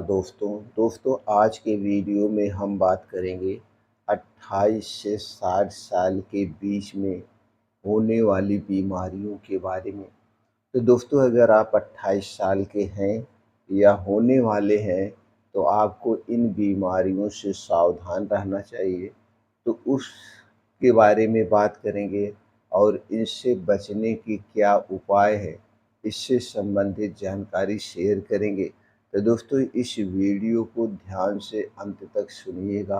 दोस्तों आज के वीडियो में हम बात करेंगे 28 से 60 साल के बीच में होने वाली बीमारियों के बारे में। तो दोस्तों अगर आप 28 साल के हैं या होने वाले हैं तो आपको इन बीमारियों से सावधान रहना चाहिए। तो उसके बारे में बात करेंगे और इनसे बचने की क्या उपाय है, इससे संबंधित जानकारी शेयर करेंगे। तो दोस्तों इस वीडियो को ध्यान से अंत तक सुनिएगा।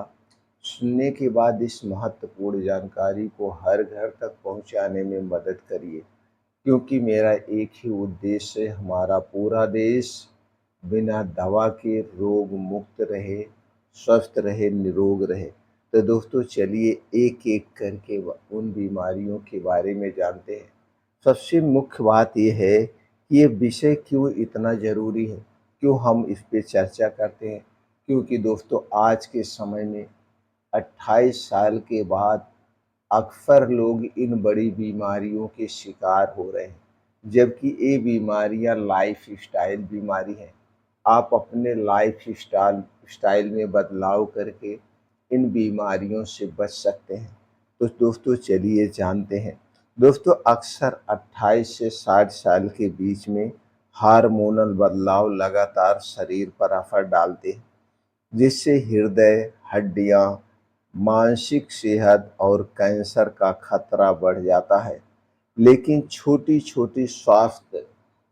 सुनने के बाद इस महत्वपूर्ण जानकारी को हर घर तक पहुंचाने में मदद करिए, क्योंकि मेरा एक ही उद्देश्य है, हमारा पूरा देश बिना दवा के रोग मुक्त रहे, स्वस्थ रहे, निरोग रहे। तो दोस्तों चलिए एक एक करके उन बीमारियों के बारे में जानते हैं। सबसे मुख्य बात ये है कि ये विषय क्यों इतना ज़रूरी है, क्यों हम इस पे चर्चा करते हैं। क्योंकि दोस्तों आज के समय में 28 साल के बाद अक्सर लोग इन बड़ी बीमारियों के शिकार हो रहे हैं, जबकि ये बीमारियां लाइफस्टाइल बीमारी हैं। आप अपने लाइफस्टाइल स्टाइल में बदलाव करके इन बीमारियों से बच सकते हैं। तो दोस्तों चलिए जानते हैं। दोस्तों अक्सर 28 से 60 साल के बीच में हार्मोनल बदलाव लगातार शरीर पर असर डालते हैं, जिससे हृदय, हड्डियां, मानसिक सेहत और कैंसर का खतरा बढ़ जाता है। लेकिन छोटी-छोटी स्वास्थ्य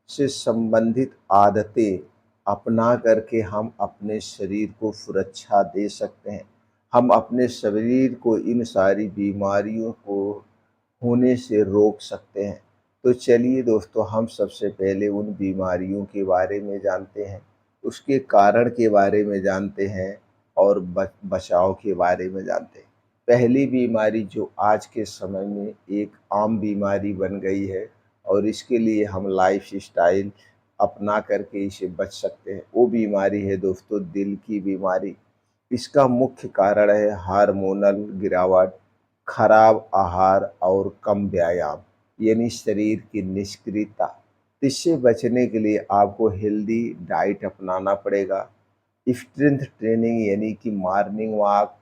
से संबंधित आदतें अपना करके हम अपने शरीर को सुरक्षा दे सकते हैं। हम अपने शरीर को इन सारी बीमारियों को होने से रोक सकते हैं। तो चलिए दोस्तों हम सबसे पहले उन बीमारियों के बारे में जानते हैं, उसके कारण के बारे में जानते हैं और बचाव के बारे में जानते हैं। पहली बीमारी जो आज के समय में एक आम बीमारी बन गई है और इसके लिए हम लाइफस्टाइल अपना करके इसे बच सकते हैं, वो बीमारी है दोस्तों दिल की बीमारी। इसका मुख्य कारण है हार्मोनल गिरावट, खराब आहार और कम व्यायाम, यानी शरीर की निष्क्रियता। इससे बचने के लिए आपको हेल्दी डाइट अपनाना पड़ेगा। स्ट्रेंथ ट्रेनिंग यानी कि मॉर्निंग वॉक,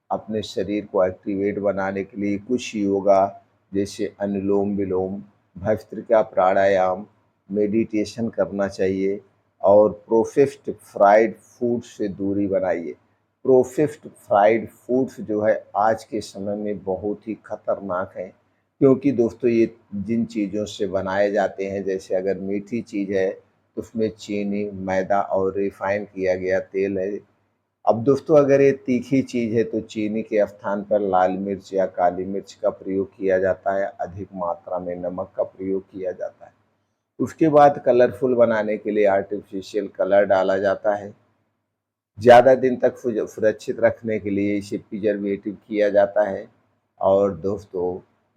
अपने शरीर को एक्टिवेट बनाने के लिए कुछ योगा जैसे अनुलोम विलोम, भस्त्रिका प्राणायाम, मेडिटेशन करना चाहिए। और प्रोसेस्ड फ्राइड फूड से दूरी बनाइए। प्रोसेस्ड फ्राइड फूड्स जो है आज के समय में बहुत ही खतरनाक हैं, क्योंकि दोस्तों ये जिन चीज़ों से बनाए जाते हैं, जैसे अगर मीठी चीज़ है तो उसमें चीनी, मैदा और रिफाइन किया गया तेल है। अब दोस्तों अगर ये तीखी चीज़ है तो चीनी के स्थान पर लाल मिर्च या काली मिर्च का प्रयोग किया जाता है, अधिक मात्रा में नमक का प्रयोग किया जाता है। उसके बाद कलरफुल बनाने के लिए आर्टिफिशियल कलर डाला जाता है। ज़्यादा दिन तक सुरक्षित रखने के लिए इसे प्रिजर्वेटिव किया जाता है। और दोस्तों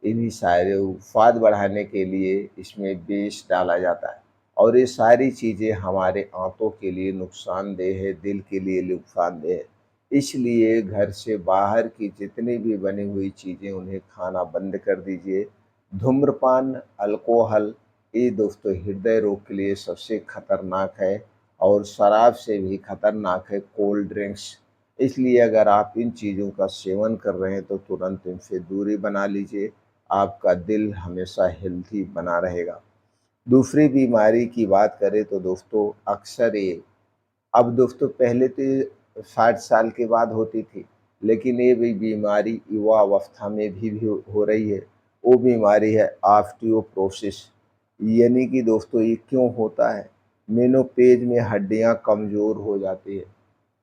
इन्हीं सारे स्वाद बढ़ाने के लिए इसमें विष डाला जाता है। और ये सारी चीज़ें हमारे आंतों के लिए नुकसानदेह है, दिल के लिए नुकसानदेह है। इसलिए घर से बाहर की जितनी भी बनी हुई चीज़ें उन्हें खाना बंद कर दीजिए। धूम्रपान, अल्कोहल, ये दोस्तों हृदय रोग के लिए सबसे खतरनाक है और शराब से भी खतरनाक है कोल्ड ड्रिंक्स। इसलिए अगर आप इन चीज़ों का सेवन कर रहे हैं तो तुरंत इनसे दूरी बना लीजिए। आपका दिल हमेशा हेल्थी बना रहेगा। दूसरी बीमारी की बात करें तो दोस्तों अक्सर ये, अब दोस्तों पहले तो ये 60 साल के बाद होती थी, लेकिन ये भी बीमारी युवा अवस्था में भी हो रही है। वो बीमारी है ऑस्टियोपोरोसिस। यानी कि दोस्तों ये क्यों होता है? मेनोपेज में हड्डियां कमज़ोर हो जाती है।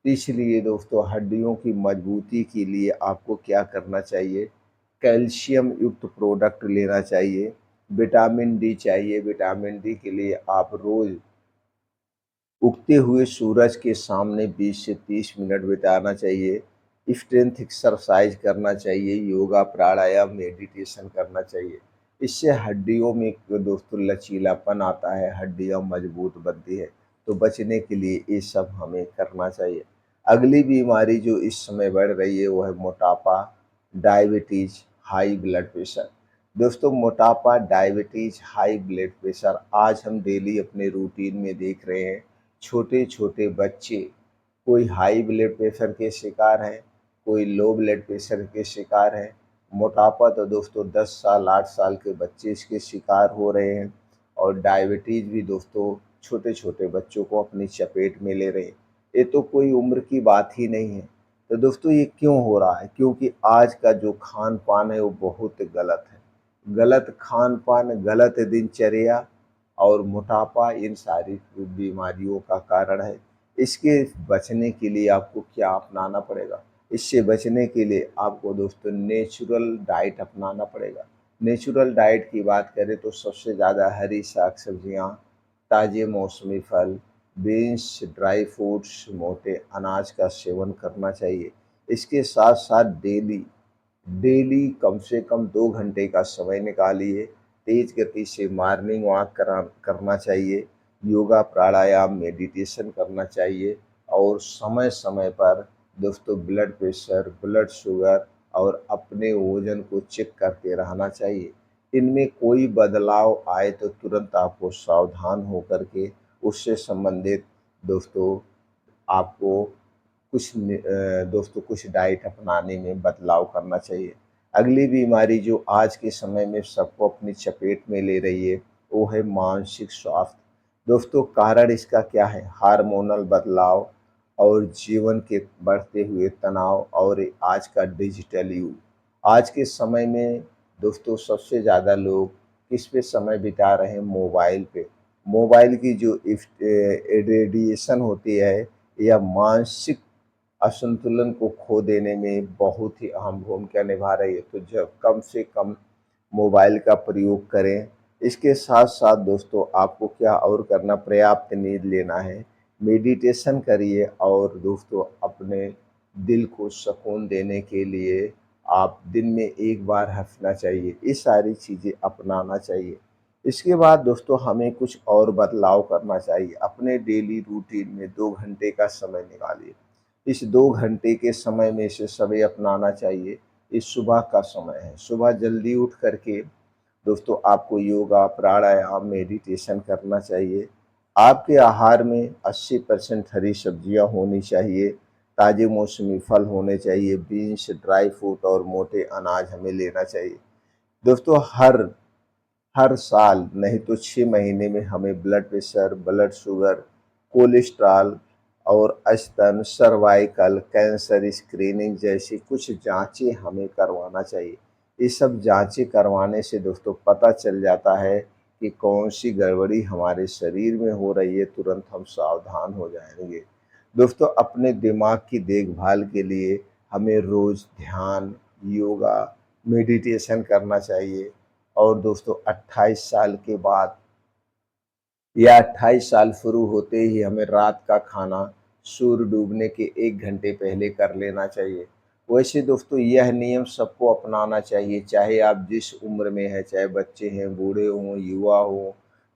इसलिए दोस्तों हड्डियों की मजबूती के लिए आपको क्या करना चाहिए? कैल्शियम युक्त प्रोडक्ट लेना चाहिए। विटामिन डी चाहिए। विटामिन डी के लिए आप रोज़ उगते हुए सूरज के सामने 20 से 30 मिनट बिताना चाहिए। स्ट्रेंथ एक्सरसाइज करना चाहिए, योगा, प्राणायाम, मेडिटेशन करना चाहिए। इससे हड्डियों में दोस्तों लचीलापन आता है, हड्डियां मजबूत बनती है। तो बचने के लिए ये सब हमें करना चाहिए। अगली बीमारी जो इस समय बढ़ रही है वो है मोटापा, डायबिटीज, हाई ब्लड प्रेशर। दोस्तों मोटापा, डायबिटीज, हाई ब्लड प्रेशर आज हम डेली अपने रूटीन में देख रहे हैं। छोटे छोटे बच्चे कोई हाई ब्लड प्रेशर के शिकार हैं, कोई लो ब्लड प्रेशर के शिकार हैं। मोटापा तो दोस्तों 10 साल 8 साल के बच्चे इसके शिकार हो रहे हैं और डायबिटीज़ भी दोस्तों छोटे-छोटे बच्चों को अपनी चपेट में ले रहे हैं। ये तो कोई उम्र की बात ही नहीं है। तो दोस्तों ये क्यों हो रहा है? क्योंकि आज का जो खान-पान है वो बहुत गलत है। गलत खान-पान, गलत दिनचर्या और मोटापा इन सारी बीमारियों का कारण है। इसके बचने के लिए आपको क्या अपनाना पड़ेगा? इससे बचने के लिए आपको दोस्तों नेचुरल डाइट अपनाना पड़ेगा। नेचुरल डाइट की बात करें तो सबसे ज़्यादा हरी साग-सब्जियाँ, ताज़े मौसमी फल, बीन्स, ड्राई फ्रूट्स, मोटे अनाज का सेवन करना चाहिए। इसके साथ-साथ डेली डेली कम से कम 2 घंटे का समय निकालिए, तेज़ गति से मॉर्निंग वॉक करना चाहिए, योगा, प्राणायाम, मेडिटेशन करना चाहिए और समय-समय पर दोस्तों ब्लड प्रेशर, ब्लड शुगर और अपने वज़न को चेक करते रहना चाहिए। इनमें कोई बदलाव आए तो तुरंत आपको सावधान होकर के उससे संबंधित दोस्तों आपको दोस्तों कुछ डाइट अपनाने में बदलाव करना चाहिए। अगली बीमारी जो आज के समय में सबको अपनी चपेट में ले रही है, वो है मानसिक स्वास्थ्य। दोस्तों कारण इसका क्या है? हार्मोनल बदलाव और जीवन के बढ़ते हुए तनाव और आज का डिजिटल युग। आज के समय में दोस्तों सबसे ज़्यादा लोग किस पे समय बिता रहे हैं? मोबाइल पे। मोबाइल की जो रेडिएशन होती है या मानसिक असंतुलन को खो देने में बहुत ही अहम भूमिका निभा रही है। तो जब कम से कम मोबाइल का प्रयोग करें। इसके साथ-साथ दोस्तों आपको क्या और करना, पर्याप्त नींद लेना है, मेडिटेशन करिए और दोस्तों अपने दिल को सुकून देने के लिए आप दिन में 1 बार हँसना चाहिए। ये सारी चीज़ें अपनाना चाहिए। इसके बाद दोस्तों हमें कुछ और बदलाव करना चाहिए। अपने डेली रूटीन में 2 घंटे का समय निकालिए। इस 2 घंटे के समय में से सभी अपनाना चाहिए। ये सुबह का समय है। सुबह जल्दी उठ कर के दोस्तों आपको योगा, प्राणायाम, मेडिटेशन करना चाहिए। आपके आहार में 80% हरी सब्जियाँ होनी चाहिए, ताज़े मौसमी फल होने चाहिए, बीन्स, ड्राई फ्रूट और मोटे अनाज हमें लेना चाहिए। दोस्तों हर साल नहीं तो 6 महीने में हमें blood pressure, blood sugar, cholesterol और स्तन, सर्वाइकल कैंसर स्क्रीनिंग जैसी कुछ जांचें हमें करवाना चाहिए। ये सब जांचें करवाने से दोस्तों पता चल जाता है कि कौन सी गड़बड़ी हमारे शरीर में हो रही है, तुरंत हम सावधान हो जाएंगे। दोस्तों अपने दिमाग की देखभाल के लिए हमें रोज़ ध्यान, योगा, मेडिटेशन करना चाहिए और दोस्तों 28 साल के बाद या 28 साल शुरू होते ही हमें रात का खाना सूर्य डूबने के 1 घंटे पहले कर लेना चाहिए। वैसे दोस्तों यह नियम सबको अपनाना चाहिए, चाहे आप जिस उम्र में हैं, चाहे बच्चे हैं, बूढ़े हों, युवा हों,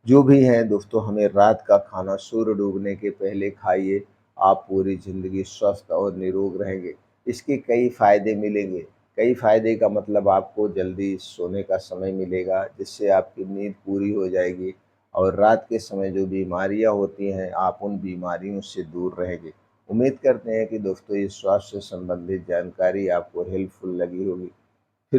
जो भी हैं दोस्तों हमें रात का खाना सूर्य डूबने के पहले खाइए। आप पूरी ज़िंदगी स्वस्थ और निरोग रहेंगे। इसके कई फ़ायदे मिलेंगे। कई फ़ायदे का मतलब आपको जल्दी सोने का समय मिलेगा, जिससे आपकी नींद पूरी हो जाएगी और रात के समय जो बीमारियाँ होती हैं, आप उन बीमारियों से दूर रहेंगे। उम्मीद करते हैं कि दोस्तों ये स्वास्थ्य से संबंधित जानकारी आपको हेल्पफुल लगी होगी।